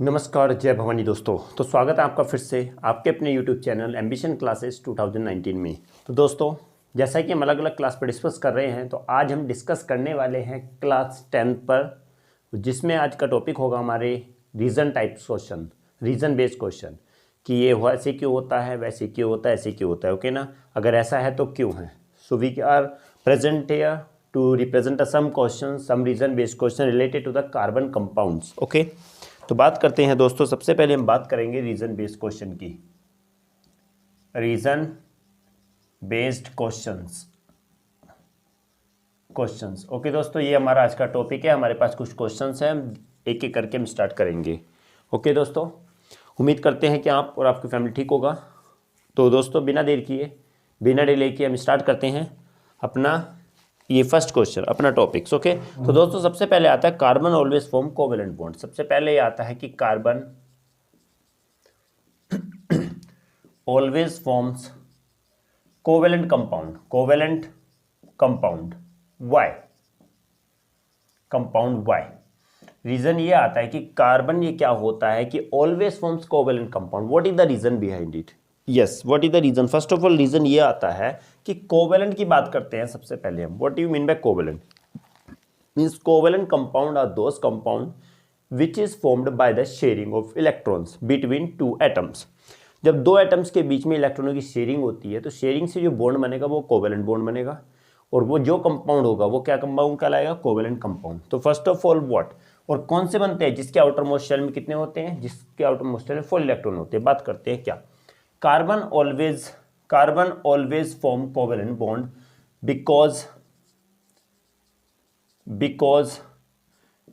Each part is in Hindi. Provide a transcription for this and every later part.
नमस्कार, जय भवानी दोस्तों। तो स्वागत है आपका फिर से आपके अपने YouTube चैनल एम्बिशन क्लासेस 2019 में। तो दोस्तों, जैसा कि हम अलग अलग क्लास पर डिस्कस कर रहे हैं, तो आज हम डिस्कस करने वाले हैं क्लास 10 पर, जिसमें आज का टॉपिक होगा हमारे reason types question, reason based question, कि ये ऐसे क्यों होता है, वैसे क्यों होता है, ऐसे क्यों होता है। ओके ना, अगर ऐसा है तो क्यों है। So we are present here to represent some question, some reason based question related to the carbon compounds. Okay, तो बात करते हैं दोस्तों। सबसे पहले हम बात करेंगे रीजन बेस्ड क्वेश्चन की। Reason based questions. ओके दोस्तों, ये हमारा आज का टॉपिक है। हमारे पास कुछ क्वेश्चंस हैं, एक एक करके हम स्टार्ट करेंगे। ओके दोस्तों, उम्मीद करते हैं कि आप और आपकी फैमिली ठीक होगा। तो दोस्तों, बिना देर किए, बिना डिले किए हम स्टार्ट करते हैं अपना ये फर्स्ट क्वेश्चन, अपना टॉपिक्स। ओके, तो दोस्तों सबसे पहले आता है carbon always form covalent bond. सबसे पहले ये आता है कि carbon always forms covalent compound. Covalent compound why, compound why. Reason ये आता है कि कार्बन ये क्या होता है कि always forms covalent compound. What is the reason behind it? Yes, what is the reason? First of all reason ये आता है कि कोवेलेंट की बात करते हैं सबसे पहले हम। What do you mean by covalent? Means covalent compound are those compound which is formed by the sharing of electrons between two atoms. जब दो एटम्स के बीच में इलेक्ट्रॉनों की शेयरिंग होती है, तो शेयरिंग से जो बॉन्ड बनेगा वो कोवेलेंट बॉन्ड बनेगा, और वो जो कंपाउंड होगा वो क्या कंपाउंड कहलाएगा? Covalent compound. तो फर्स्ट ऑफ ऑल व्हाट, और कौन से बनते हैं? जिसके आउटर मोस्ट शेल में कितने होते हैं? जिसके आउटर मोस्ट शेल में 4 इलेक्ट्रॉन होते हैं। बात करते हैं क्या carbon always form covalent bond because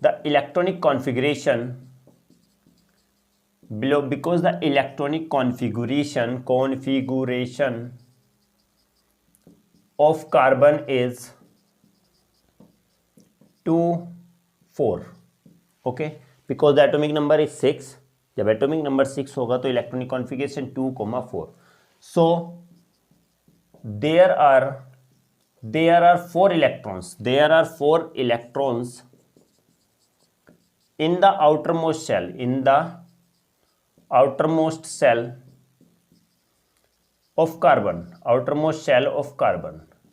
the electronic configuration of carbon is 2 4. okay, because the atomic number is 6. जब एटॉमिक नंबर 6 होगा तो electronic configuration 2,4. so there are 4 electrons. There are 4 electrons in the outermost shell of carbon.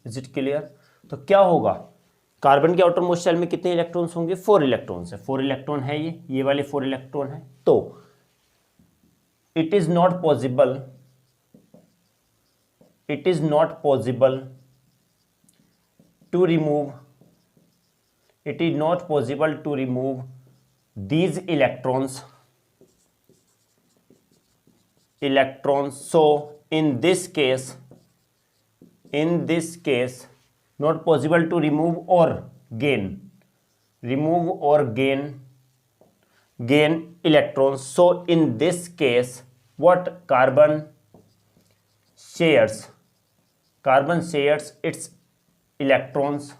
Is it clear? तो क्या होगा? कार्बन के आउटरमोस्ट शेल में कितने इलेक्ट्रॉन्स होंगे? 4 इलेक्ट्रॉन्स है। 4 इलेक्ट्रॉन है, ये वाले 4 इलेक्ट्रॉन है। तो it is not possible to remove these electrons. So in this case not possible to remove or gain electrons. So in this case what carbon shares its electrons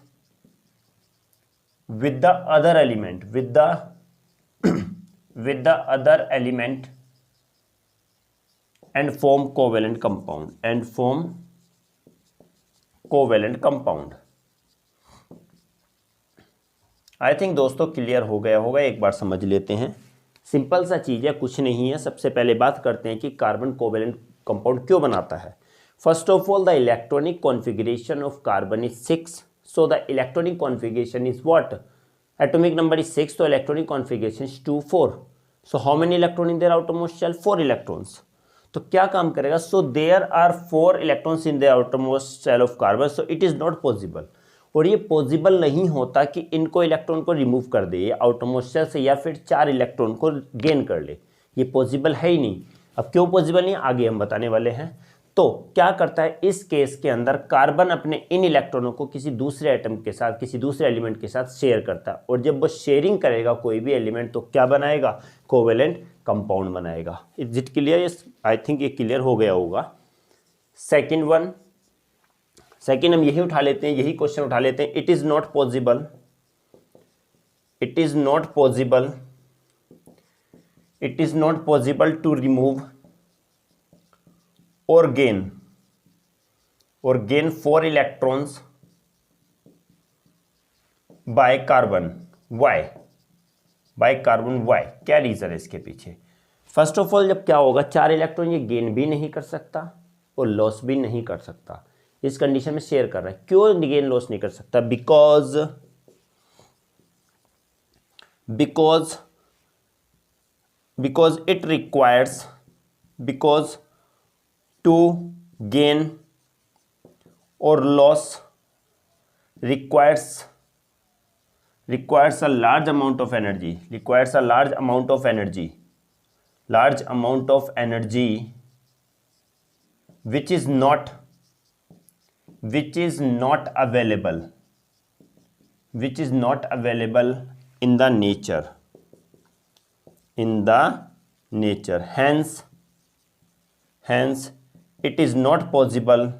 with the other element and form covalent compound. I think दोस्तों क्लियर हो गया होगा। एक बार समझ लेते हैं। सिंपल सा चीज़ है, कुछ नहीं है। सबसे पहले बात करते हैं कि कार्बन कोवेलेंट कंपाउंड क्यों बनाता है। First of all, the electronic configuration of carbon is 6. So the electronic configuration is what? Atomic number is 6, so electronic configuration is 2 4. So how many electrons in their outermost shell? 4 electrons. तो क्या काम करेगा? So there are 4 electrons in the outermost shell of carbon. So it is not possible. और ये पॉसिबल नहीं होता कि इनको इलेक्ट्रॉन को रिमूव कर दे ये आउटरमोस्ट शेल से, या फिर 4 इलेक्ट्रॉन को गेन कर ले। ये पॉसिबल है ही नहीं। अब क्यों पॉसिबल नहीं, आगे हम बताने वाले हैं। तो क्या करता है इस केस के अंदर? कार्बन अपने इन इलेक्ट्रॉनों को किसी दूसरे एटम के साथ, किसी दूसरे एलिमेंट के साथ शेयर करता है, और जब वो शेयरिंग करेगा कोई भी एलिमेंट, तो क्या बनाएगा? कोवेलेंट कंपाउंड बनाएगा। Is it clear? I think ये क्लियर हो गया होगा। सेकेंड हम यही उठा लेते हैं, यही क्वेश्चन उठा लेते हैं। It is not possible to remove or gain 4 electrons by carbon. Why? By carbon, why, क्या रीजन है इसके पीछे? फर्स्ट ऑफ ऑल, जब क्या होगा, 4 इलेक्ट्रॉन ये गेन भी नहीं कर सकता और लॉस भी नहीं कर सकता, इस कंडीशन में शेयर कर रहा है। क्यों गेन लॉस नहीं कर सकता? Because it requires, because to gain और loss requires a large amount of energy, which is not available in the nature, hence it is not possible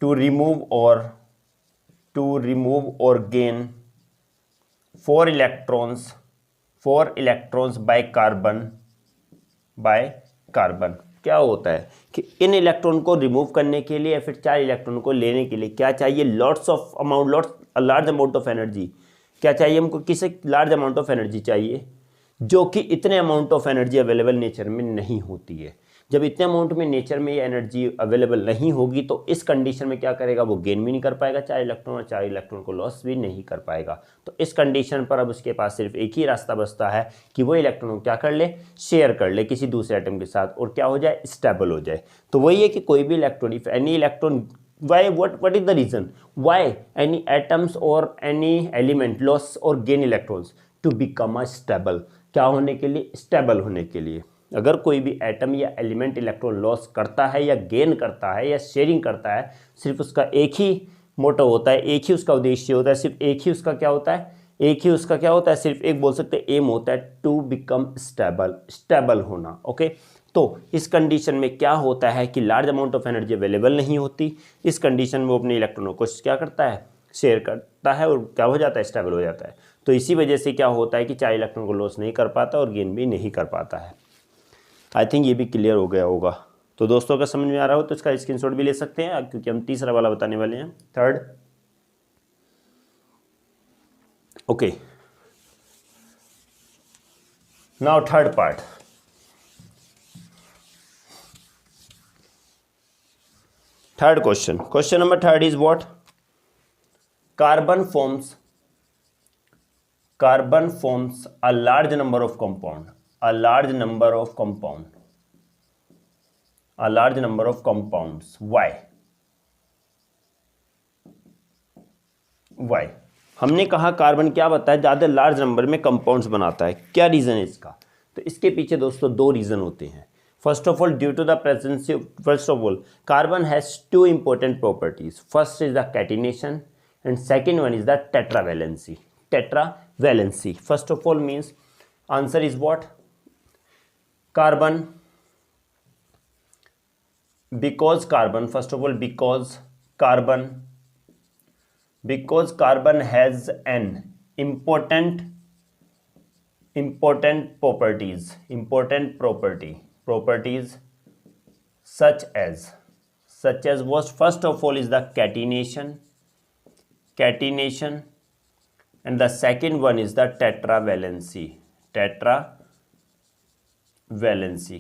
to remove or gain 4 electrons by carbon। क्या होता है कि इन इलेक्ट्रॉन को रिमूव करने के लिए या फिर 4 इलेक्ट्रॉन को लेने के लिए क्या चाहिए? Large amount of energy. क्या चाहिए हमको? किसे? लार्ज अमाउंट ऑफ एनर्जी चाहिए, जो कि इतने amount of energy available nature में नहीं होती है। जब इतने अमाउंट में नेचर में ये एनर्जी अवेलेबल नहीं होगी तो इस कंडीशन में क्या करेगा? वो गेन भी नहीं कर पाएगा 4 इलेक्ट्रॉन, और 4 इलेक्ट्रॉन को लॉस भी नहीं कर पाएगा। तो इस कंडीशन पर अब उसके पास सिर्फ एक ही रास्ता बचता है कि वो इलेक्ट्रॉन को क्या कर ले? शेयर कर ले किसी दूसरे एटम के साथ, और क्या हो जाए? स्टेबल हो जाए। तो वही है कि कोई भी electron, if any electron, what is the reason why any atoms or any element loss or gain electrons to become a stable? क्या होने के लिए? स्टेबल होने के लिए। अगर कोई भी एटम या एलिमेंट इलेक्ट्रॉन लॉस करता है या गेन करता है या शेयरिंग करता है, सिर्फ उसका एक ही मोटो होता है, एक ही उसका उद्देश्य होता है, सिर्फ एक ही उसका क्या होता है? सिर्फ एक बोल सकते हैं एम होता है, टू बिकम स्टेबल होना। ओके, तो इस कंडीशन में क्या होता है कि large amount of energy available नहीं होती। इस कंडीशन में वो अपने इलेक्ट्रॉनों को क्या करता है? शेयर करता है, और क्या हो जाता है? स्टेबल हो जाता है। तो इसी वजह से क्या होता है कि 4 इलेक्ट्रॉन को लॉस नहीं कर पाता और गेन भी नहीं कर पाता है। आई थिंक ये भी क्लियर हो गया होगा। तो दोस्तों, अगर समझ में आ रहा हो तो इसका स्क्रीनशॉट भी ले सकते हैं, क्योंकि हम तीसरा वाला बताने वाले हैं, third. Okay, now third part. Third question number third is what? Carbon forms a large number of compounds. Why? हमने कहा कार्बन क्या बताया? ज़्यादा लार्ज नंबर में कंपाउंड्स बनाता है। क्या रीज़न है इसका? तो इसके पीछे दोस्तों 2 रीज़न होते हैं। First of all, due to the presence, carbon has 2 important properties. First is the catenation and second one is the tetravalency. First of all means, answer is what? Carbon, because carbon has an important properties such as what? First of all is the catenation, and the second one is the tetravalency.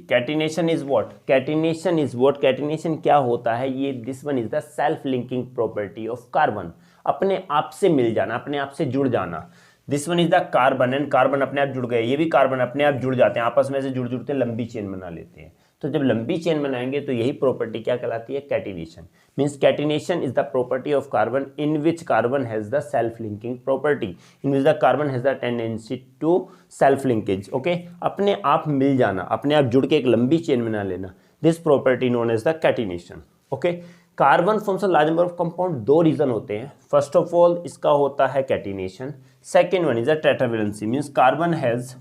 Catenation is what? Catenation क्या होता है? ये this one is the self linking property of carbon. अपने आप से मिल जाना, अपने आप से जुड़ जाना। This one is the carbon, and carbon अपने आप जुड़ गए, ये भी कार्बन अपने आप जुड़ जाते हैं, आपस में से जुड़ते लंबी चेन बना लेते हैं। तो जब लंबी चेन बनाएंगे तो यही प्रॉपर्टी क्या कहलाती है? Catenation. Means catenation is the property of carbon in which carbon has the self linking property, in which the carbon has the tendency to self linkage. Okay, अपने आप मिल जाना, अपने आप जुड़ के एक लंबी चेन बना लेना, this property known as the catenation. Okay, carbon forms a large number of compound. 2 reason होते हैं। फर्स्ट ऑफ ऑल इसका होता है catenation, second one is a tetravalency. Means carbon has,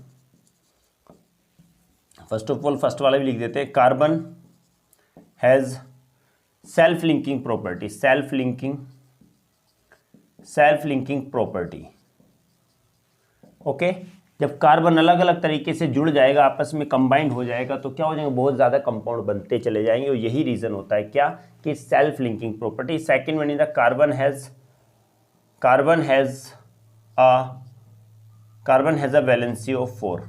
first of all first वाला भी लिख देते हैं, carbon has self linking property, self linking property. Okay, जब कार्बन अलग अलग तरीके से जुड़ जाएगा, आपस में कंबाइंड हो जाएगा, तो क्या हो जाएगा? बहुत ज़्यादा कंपाउंड बनते चले जाएंगे, और यही रीज़न होता है क्या? कि self linking property. Second one is the carbon has carbon has a valency of 4,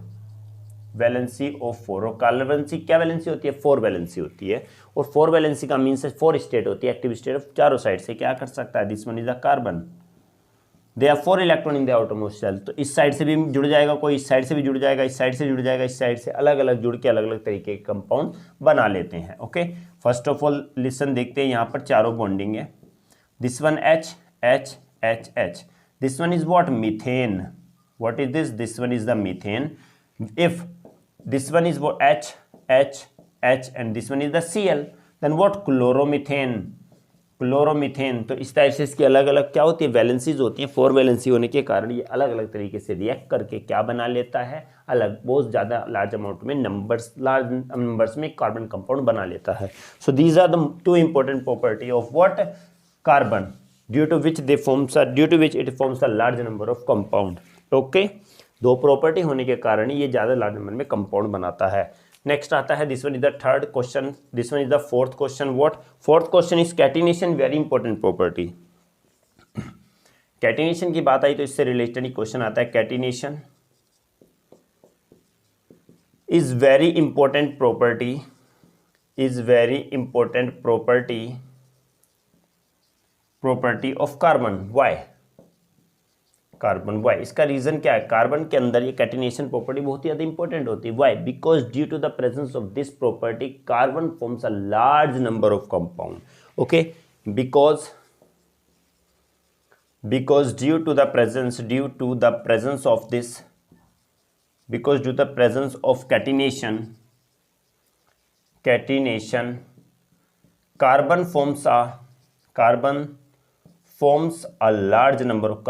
valency of 4, और कार्बन क्या वैलेंसी होती है, 4 वैलेंसी होती है, और 4 वैलेंसी का मीन्स 4 स्टेट होती है, एक्टिव स्टेट ऑफ चारों साइड से क्या कर सकता है, this one is the carbon, they are 4 electron in the outermost shell, तो इस साइड से भी जुड़ जाएगा कोई, इस साइड से भी जुड़ जाएगा, इस साइड से जुड़ जाएगा, इस साइड से अलग अलग जुड़ के अलग अलग तरीके के कंपाउंड बना लेते हैं। Okay, first of all listen देखते हैं, यहाँ पर चारों बॉन्डिंग है, this one H H H H, this one is what, methane, what is this, this one is the methane, if this one is what H H H and this one is the Cl, then what, chloromethane, chloromethane. तो इस टाइप से इसकी अलग अलग क्या होती है, वैलेंसीज होती हैं, 4 वैलेंसी होने के कारण ये अलग अलग तरीके से रिएक्ट करके क्या बना लेता है, अलग बहुत ज़्यादा लार्ज अमाउंट में लार्ज नंबर्स में कार्बन कंपाउंड बना लेता है। So these are the 2 important property of what, carbon, due to which it forms a large number of compound। Okay, 2 property होने के कारण ये ज़्यादा लार्ज नंबर में कंपाउंड बनाता है। नेक्स्ट आता है, this one is the third question, this one is the fourth question, what, fourth question is catenation, very important property. Catenation की बात आई तो इससे रिलेटेड ही क्वेश्चन आता है, catenation is very important property, is very important property of carbon. Why carbon, why, इसका रीजन क्या है, कार्बन के अंदर ये कैटिनेशन प्रॉपर्टी बहुत ही ज़्यादा इंपॉर्टेंट होती है। Why, because due to the presence of this property carbon forms a large number of compound. Okay, because due to the presence of this, because due the presence of catenation carbon forms a large number of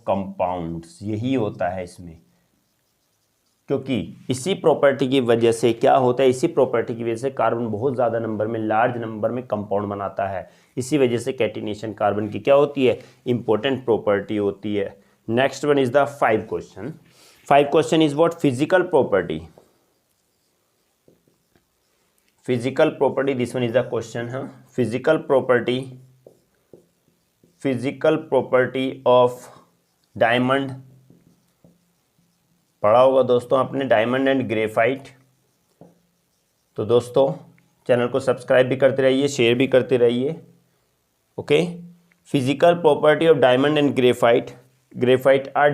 compounds। यही होता है इसमें, क्योंकि इसी प्रॉपर्टी की वजह से क्या होता है, इसी प्रॉपर्टी की वजह से कार्बन बहुत ज़्यादा नंबर में, लार्ज नंबर में कंपाउंड बनाता है। इसी वजह से कैटिनेशन कार्बन की क्या होती है, इंपॉर्टेंट प्रॉपर्टी होती है। Next one is the 5 question. 5 question is what, physical property, physical property, this one is the question है, फिजिकल प्रॉपर्टी ऑफ डायमंड। पढ़ा होगा दोस्तों आपने डायमंड एंड ग्रेफाइट। तो दोस्तों चैनल को सब्सक्राइब भी करते रहिए, शेयर भी करते रहिए। Okay, physical property of diamond and graphite are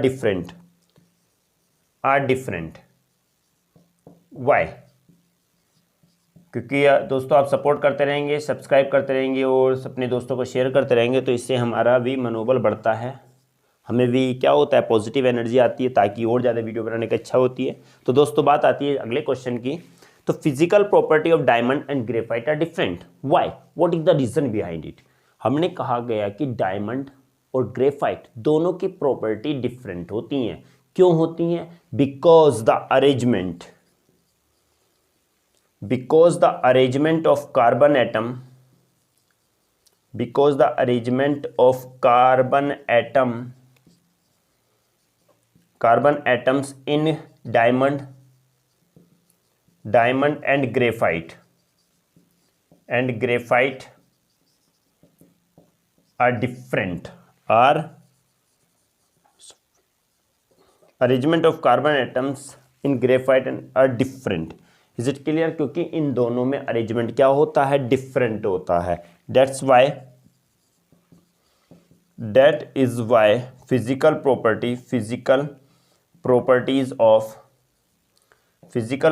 different. Why, क्योंकि दोस्तों आप सपोर्ट करते रहेंगे, सब्सक्राइब करते रहेंगे और अपने दोस्तों को शेयर करते रहेंगे, तो इससे हमारा भी मनोबल बढ़ता है, हमें भी क्या होता है, पॉजिटिव एनर्जी आती है, ताकि और ज़्यादा वीडियो बनाने की इच्छा होती है। तो दोस्तों बात आती है अगले क्वेश्चन की। तो physical property of diamond and graphite are different. Why, what is the reason behind it. हमने कहा गया कि डायमंड और ग्रेफाइट दोनों की प्रॉपर्टी डिफरेंट होती हैं। क्यों होती हैं, because the arrangement of carbon atoms in diamond and graphite are different, arrangement of carbon atoms in graphite are different। Is it clear, क्योंकि इन दोनों में अरेंजमेंट क्या होता है, डिफरेंट होता है। That is why physical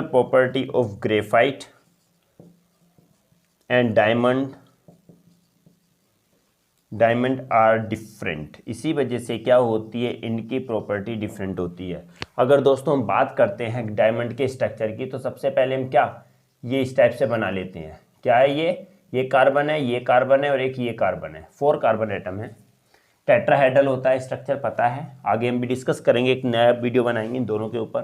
property of graphite and diamond are different. इसी वजह से क्या होती है, इनकी प्रॉपर्टी डिफरेंट होती है। अगर दोस्तों हम बात करते हैं डायमंड के स्ट्रक्चर की, तो सबसे पहले हम क्या ये इस टाइप से बना लेते हैं। क्या है ये कार्बन है, ये कार्बन है और एक ये कार्बन है, 4 कार्बन एटम है। टेट्राहेड्रल होता है स्ट्रक्चर, पता है, आगे हम भी डिस्कस करेंगे, एक नया वीडियो बनाएंगे इन दोनों के ऊपर।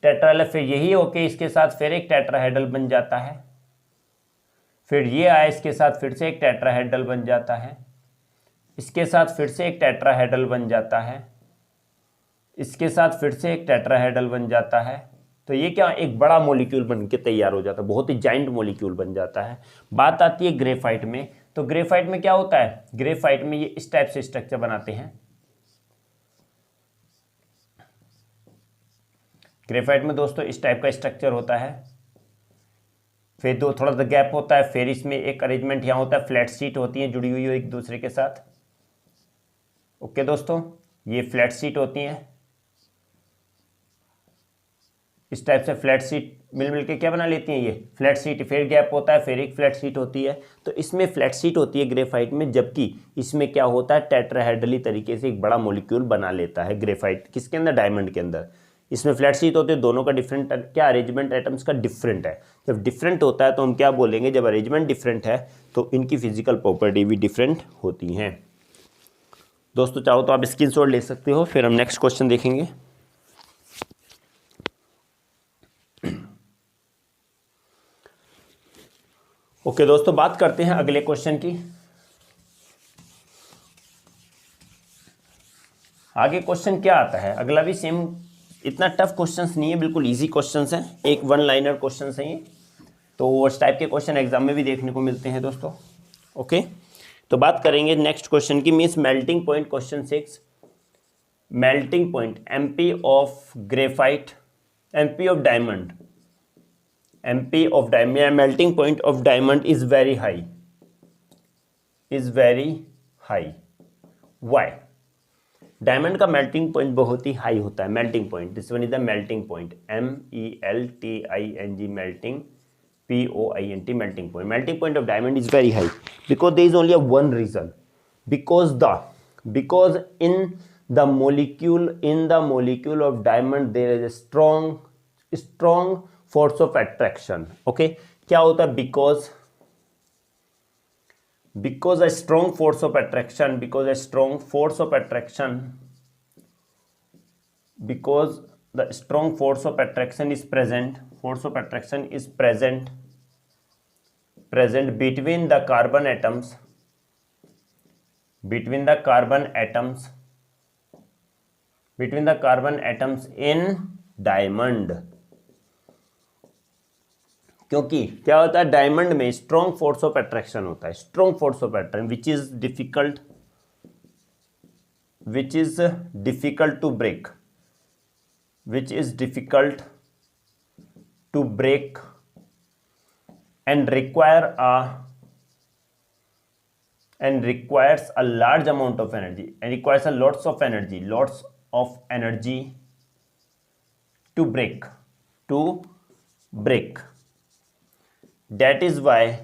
टेट्राहेड्रल फिर यही होके इसके साथ फिर एक टेट्राहेड्रल बन जाता है, फिर ये आया इसके साथ फिर से एक टेट्राहेड्रल बन जाता है, इसके साथ फिर से एक टेट्राहेड्रल बन जाता है, इसके साथ फिर से एक टेट्राहेड्रल बन जाता है। तो ये क्या एक बड़ा मॉलिक्यूल बन के तैयार हो जाता है, बहुत ही जाइंट मॉलिक्यूल बन जाता है। बात आती है ग्रेफाइट में, तो ग्रेफाइट में क्या होता है, ग्रेफाइट में ये इस टाइप से स्ट्रक्चर बनाते हैं। ग्रेफाइट में दोस्तों इस टाइप का स्ट्रक्चर होता है, फिर दो थोड़ा सा गैप होता है, फिर इसमें एक अरेंजमेंट यहाँ होता है, फ्लैट शीट होती है जुड़ी हुई हो एक दूसरे के साथ। ओके दोस्तों, ये फ्लैट शीट होती हैं, इस टाइप से फ्लैट शीट मिल के क्या बना लेती हैं, ये फ्लैट शीट, फिर गैप होता है, फिर एक फ्लैट शीट होती है। तो इसमें फ्लैट शीट होती है ग्रेफाइट में, जबकि इसमें क्या होता है, टेट्राहेड्रली तरीके से एक बड़ा मॉलिक्यूल बना लेता है ग्रेफाइट, किसके अंदर, डायमंड के अंदर। इसमें फ्लैट शीट होते हैं, दोनों का डिफरेंट क्या अरेंजमेंट एटम्स का डिफरेंट है। जब डिफरेंट होता है तो हम क्या बोलेंगे, जब अरेंजमेंट डिफरेंट है तो इनकी फिजिकल प्रॉपर्टी भी डिफरेंट होती हैं। दोस्तों चाहो तो आप स्क्रीनशॉट ले सकते हो, फिर हम नेक्स्ट क्वेश्चन देखेंगे। ओके दोस्तों, बात करते हैं अगले क्वेश्चन की। आगे क्वेश्चन क्या आता है, अगला भी सेम, इतना टफ क्वेश्चंस नहीं है, बिल्कुल इजी क्वेश्चंस हैं, एक वन लाइनर क्वेश्चंस हैं ये। तो उस टाइप के क्वेश्चन एग्जाम में भी देखने को मिलते हैं दोस्तों। ओके, तो बात करेंगे नेक्स्ट क्वेश्चन की, means melting point, question 6, melting point MP of graphite, MP of diamond, MP of diamond, melting point of diamond is very high, is very high. Why? Diamond का मेल्टिंग पॉइंट बहुत ही हाई होता है, melting point, this one is the melting point, MELTING melting, POINT melting point, melting point of diamond is very high because there is only one reason, because in the molecule of diamond there is a strong force of attraction. Okay, क्या होता है, because a strong force of attraction, because the strong force of attraction is present, between the carbon atoms, in diamond। क्योंकि क्या होता है, डायमंड में स्ट्रॉन्ग फोर्स ऑफ अट्रैक्शन होता है, strong force of attraction which is difficult to break and requires a large amount of energy, and requires a lots of energy to break. That is why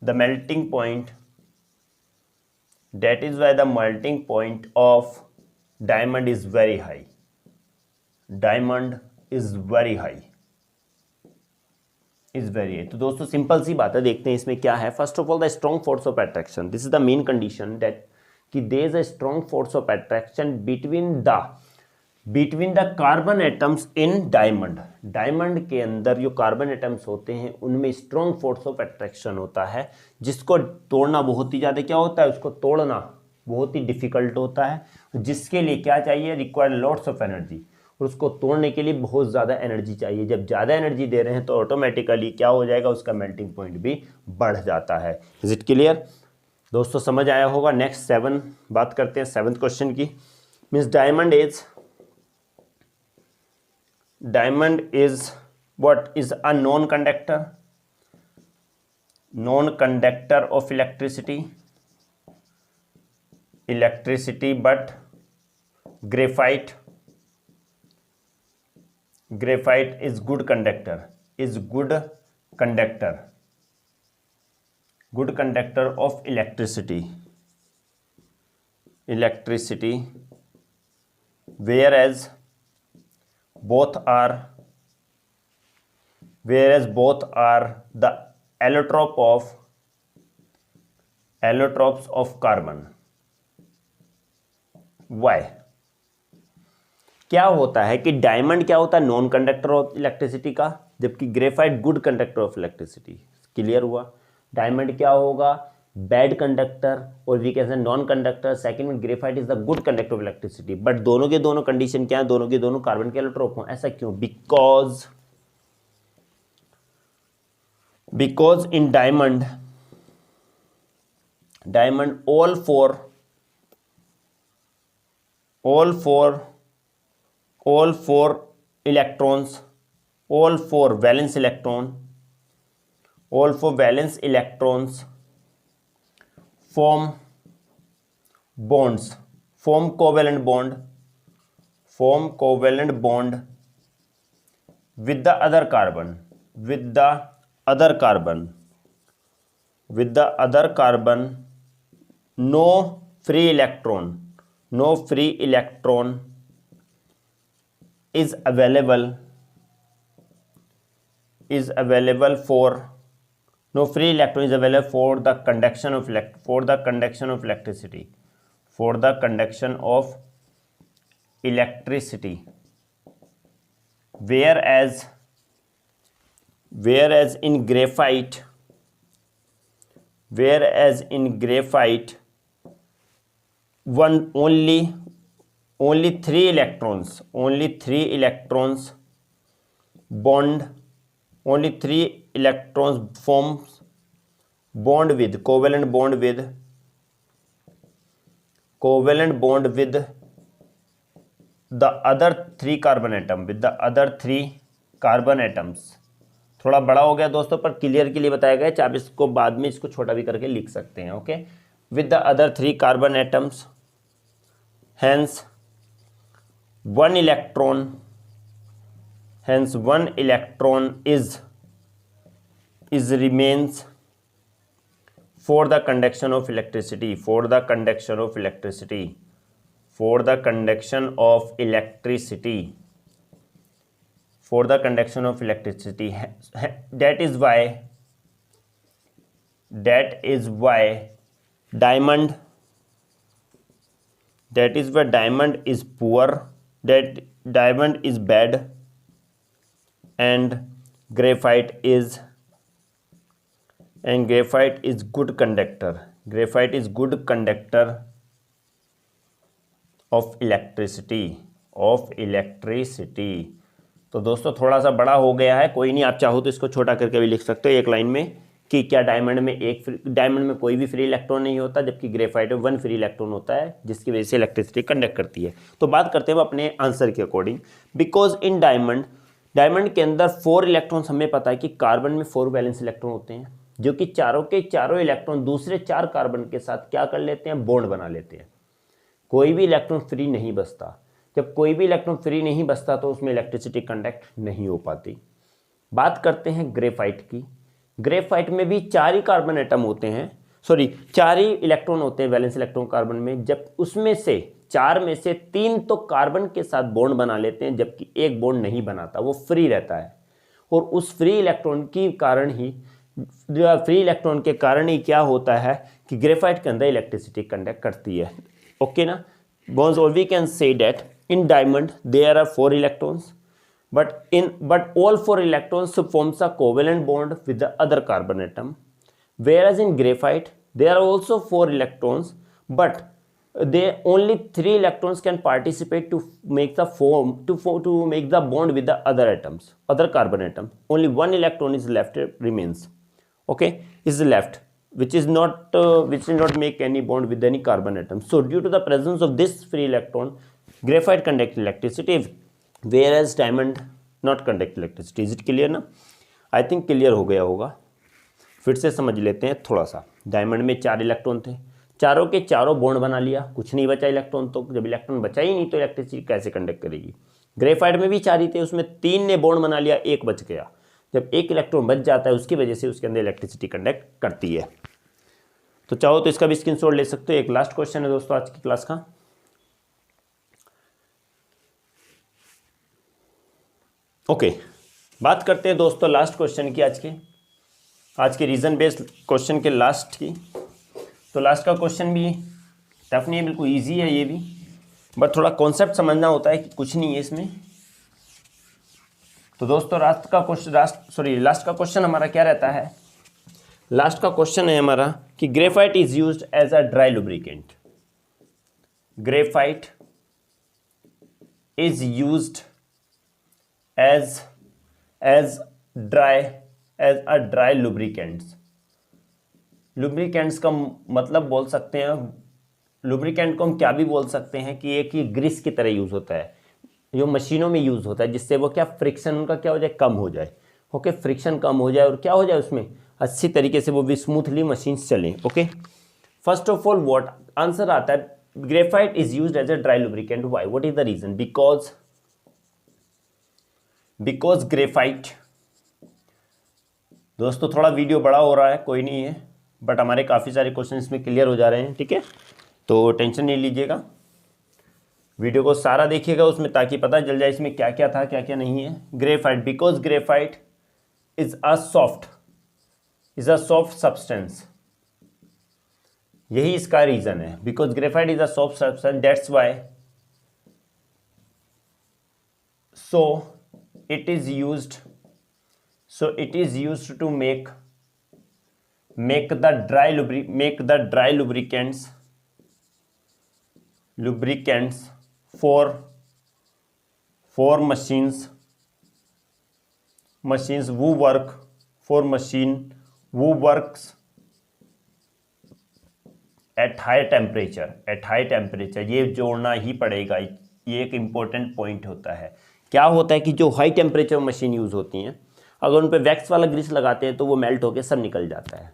the melting point of diamond is very high. तो दोस्तों सिंपल सी बात है, देखते हैं इसमें क्या है। First of all the strong force of attraction, this is the main condition that कि there is a strong force of attraction between the carbon atoms in diamond के अंदर जो कार्बन एटम्स होते हैं उनमें स्ट्रॉन्ग फोर्स ऑफ अट्रैक्शन होता है, जिसको तोड़ना बहुत ही ज़्यादा क्या होता है, उसको तोड़ना बहुत ही डिफिकल्ट होता है, जिसके लिए क्या चाहिए, रिक्वायर लॉट्स ऑफ एनर्जी, और उसको तोड़ने के लिए बहुत ज़्यादा एनर्जी चाहिए। जब ज़्यादा एनर्जी दे रहे हैं तो ऑटोमेटिकली क्या हो जाएगा, उसका मेल्टिंग पॉइंट भी बढ़ जाता है। इज इट क्लियर दोस्तों, समझ आया होगा। नेक्स्ट 7 बात करते हैं 7th क्वेश्चन की। Means diamond is what is a non-conductor of electricity, but graphite is good conductor of electricity, whereas both are the allotropes of carbon. Why? क्या होता है कि डायमंड क्या होता है, नॉन कंडक्टर ऑफ इलेक्ट्रिसिटी का, जबकि graphite good conductor of electricity. Clear हुआ। डायमंड क्या होगा, बैड कंडक्टर और we can say non conductor. Second में graphite is the good conductor of electricity. But दोनों के दोनों कंडीशन क्या है, दोनों के दोनों कार्बन के एलोट्रोप हों। ऐसा क्यों? Because in diamond all four electrons, all four valence electrons form bonds, form covalent bond with the other carbon, no free electron is available for the conduction of electricity, whereas in graphite only three electrons forms covalent bond with the other three carbon atoms। थोड़ा बड़ा हो गया दोस्तों, पर क्लियर के लिए बताया गया है। आप इसको बाद में इसको छोटा भी करके लिख सकते हैं। Okay, with the other 3 carbon atoms, hence one electron is remains for the conduction of electricity, that is why diamond is poor, that diamond is bad, and graphite is good conductor of electricity। तो दोस्तों थोड़ा सा बड़ा हो गया है, कोई नहीं, आप चाहो तो इसको छोटा करके भी लिख सकते हो एक लाइन में कि क्या डायमंड में कोई भी फ्री इलेक्ट्रॉन नहीं होता, जबकि ग्रेफाइट में 1 फ्री इलेक्ट्रॉन होता है, जिसकी वजह से इलेक्ट्रिसिटी कंडक्ट करती है। तो बात करते हैं अपने आंसर के अकॉर्डिंग। बिकॉज इन डायमंड के अंदर 4 इलेक्ट्रॉन्स, हमें पता है कि कार्बन में 4 वैलेंस इलेक्ट्रॉन होते हैं, जो कि चारों के चारों इलेक्ट्रॉन दूसरे 4 कार्बन के साथ क्या कर लेते हैं, बॉन्ड बना लेते हैं। कोई भी इलेक्ट्रॉन फ्री नहीं बचता। जब कोई भी इलेक्ट्रॉन फ्री नहीं बचता तो उसमें इलेक्ट्रिसिटी कंडक्ट नहीं हो पाती। बात करते हैं ग्रेफाइट की। ग्रेफाइट में भी 4 ही कार्बन एटम होते हैं, 4 ही इलेक्ट्रॉन होते हैं वैलेंस इलेक्ट्रॉन कार्बन में, जब उसमें से 4 में से 3 तो कार्बन के साथ बॉन्ड बना लेते हैं, जबकि एक बॉन्ड नहीं बनाता, वो फ्री रहता है। और उस फ्री इलेक्ट्रॉन के कारण ही क्या होता है कि ग्रेफाइट के अंदर इलेक्ट्रिसिटी कंडक्ट करती है। ओके ना bonds, or we can say that in diamond there are 4 electrons, but all 4 electrons forms a covalent bond with the other carbon atom, whereas in graphite there are also 4 electrons, but only 3 electrons can participate to make the bond with the other carbon atom. Only 1 electron is left, remains, okay, is left, which is not make any bond with any carbon atom. So due to the presence of this free electron, graphite conduct electricity, whereas diamond not conduct electricity. Is it clear ना? I think clear हो गया होगा। फिर से समझ लेते हैं थोड़ा सा। डायमंड में 4 इलेक्ट्रॉन थे, चारों के चारों बॉन्ड बना लिया, कुछ नहीं बचा इलेक्ट्रॉन। तो जब इलेक्ट्रॉन बचा ही नहीं तो इलेक्ट्रिसिटी कैसे कंडक्ट करेगी। ग्रेफाइट में भी 4 ही थे, उसमें 3 ने बॉन्ड बना लिया, 1 बच गया। जब 1 इलेक्ट्रॉन बच जाता है उसकी वजह से उसके अंदर इलेक्ट्रिसिटी कंडक्ट करती है। तो चाहो तो इसका भी स्क्रीनशॉट ले सकते हो। एक लास्ट क्वेश्चन है दोस्तों आज की क्लास का। ओके, बात करते हैं दोस्तों लास्ट क्वेश्चन की, आज के रीजन बेस्ड क्वेश्चन के लास्ट की। तो लास्ट का क्वेश्चन भी टफ नहीं है, बिल्कुल इजी है ये भी, बट थोड़ा कॉन्सेप्ट समझना होता है कि कुछ नहीं है इसमें। तो दोस्तों लास्ट का क्वेश्चन हमारा क्या रहता है। लास्ट का क्वेश्चन है हमारा कि graphite is used as a dry lubricant. Graphite is used as a dry lubricants. Lubricants का मतलब बोल सकते हैं, लुब्रिकेंट को हम क्या भी बोल सकते हैं कि एक ये ग्रीस की तरह यूज होता है, जो मशीनों में यूज होता है, जिससे वो क्या फ्रिक्शन उनका क्या हो जाए, कम हो जाए। ओके, फ्रिक्शन कम हो जाए और क्या हो जाए उसमें अच्छी तरीके से वो भी स्मूथली मशीन चलें। Okay, first of all what answer आता है, graphite is used as a dry lubricant. Why, what is the reason? Because graphite, दोस्तों थोड़ा वीडियो बड़ा हो रहा है, कोई नहीं है, बट हमारे काफ़ी सारे क्वेश्चन इसमें क्लियर हो जा रहे हैं, ठीक है, तो टेंशन नहीं लीजिएगा, वीडियो को सारा देखिएगा उसमें, ताकि पता चल जाए इसमें क्या क्या था क्या क्या नहीं है। Graphite, because graphite is a soft substance, यही इसका रीजन है, because graphite is a soft substance, that's why so it is used to make the dry lubricants for machines who works at high temperature। ये जोड़ना ही पड़ेगा, ये एक इंपॉर्टेंट पॉइंट होता है। क्या होता है कि जो हाई टेम्परेचर मशीन यूज़ होती हैं, अगर उन पर वैक्स वाला ग्रीस लगाते हैं तो वो मेल्ट होकर सब निकल जाता है।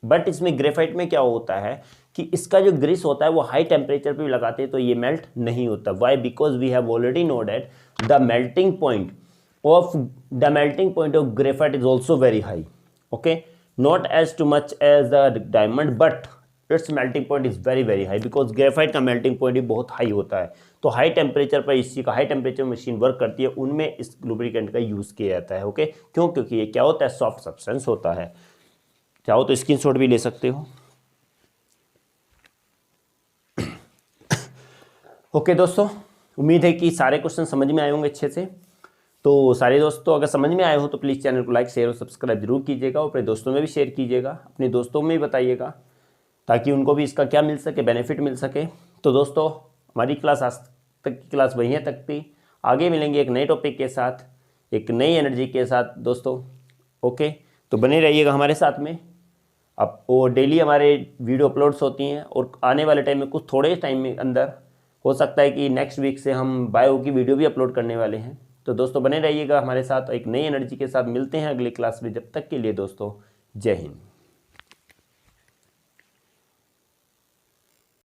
बट इसमें ग्रेफाइट में क्या होता है कि इसका जो ग्रीस होता है वो हाई टेम्परेचर पे भी लगाते हैं तो ये मेल्ट नहीं होता। Why, because we have already know that the melting point of graphite is also very high. Okay, not as too much as the diamond, but its melting point is very very high, because graphite का मेल्टिंग पॉइंट भी बहुत हाई होता है। तो हाई टेम्परेचर पर इसी का हाई टेम्परेचर मशीन वर्क करती है, उनमें इस लुब्रिकेंट का यूज़ किया जाता है। ओके, क्यों? क्योंकि ये क्या होता है, सॉफ्ट सब्सटेंस होता है। चाहो तो स्क्रीनशॉट भी ले सकते हो। ओके दोस्तों, उम्मीद है कि सारे क्वेश्चन समझ में आए होंगे अच्छे से। तो सारे दोस्तों अगर समझ में आए हो तो प्लीज़ चैनल को लाइक शेयर और सब्सक्राइब जरूर कीजिएगा, और अपने दोस्तों में भी शेयर कीजिएगा, अपने दोस्तों में भी बताइएगा, ताकि उनको भी इसका क्या मिल सके, बेनिफिट मिल सके। तो दोस्तों हमारी क्लास आज तक की क्लास वहीं तक थी, आगे मिलेंगे एक नए टॉपिक के साथ, एक नई एनर्जी के साथ दोस्तों। ओके, तो बने रहिएगा हमारे साथ में। अब वो डेली हमारे वीडियो अपलोड्स होती हैं, और आने वाले टाइम में कुछ थोड़े टाइम में अंदर हो सकता है कि नेक्स्ट वीक से हम बायो की वीडियो भी अपलोड करने वाले हैं। तो दोस्तों बने रहिएगा हमारे साथ, एक नई एनर्जी के साथ मिलते हैं अगली क्लास में। जब तक के लिए दोस्तों, जय हिंद।